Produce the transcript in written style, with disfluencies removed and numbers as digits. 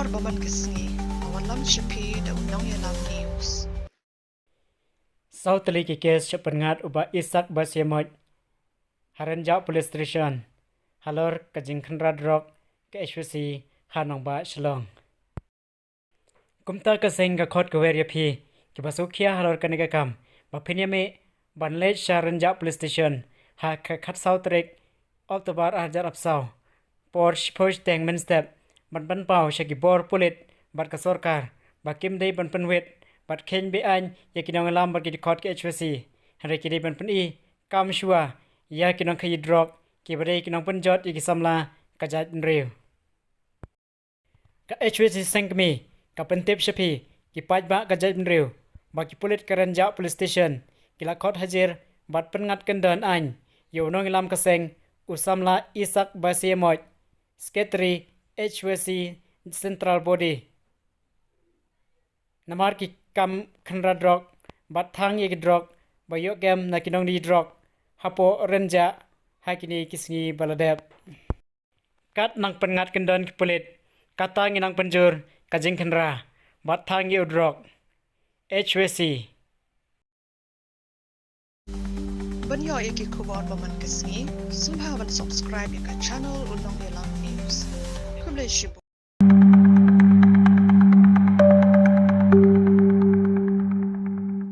kubor baman kesngi awalam shapi da Nongïalam news. Sautli ki kes sepengat uba isak basyamot haranjak police station halor ka jingshah radrok ke HYC hanong ba shlong. Kumta ka Seng ka Khot Ka HYC ki basukia halor ka negakam bapinyame banlet haranjak police station ha ka khat sautrek Oktober hajar apsaw Porsche teng men step ban pau shaki bor pulit bat ka sorkar bakim dei ban penwet bat khen be an yakinong alam bat ki Khot Ka HYC hare ki dei ban pen I kam shua ya kinong khayi drop ki badai kinong penjot iki samla ka jat rew ka HYC sengmi ka pentip shapi ki paitbah ka jat rew ba ki pulit karanjak police station kila khot hajir bat pengat kendan an yo Nongïalam ka Seng usamla isak basyamot Secretary HYC Central Body namar ki kam khanra drog bat thang ye drog bayo gam na kinong di drog hapo renja hakini kisngi baladep kat nang pengat kendan ki pulit kata nginang penjur kajing khanra bat thang ye drog HYC Banyo iki kubor baman kesngi sumhawan subscribe ka channel Nongïalam news. Kumle shibu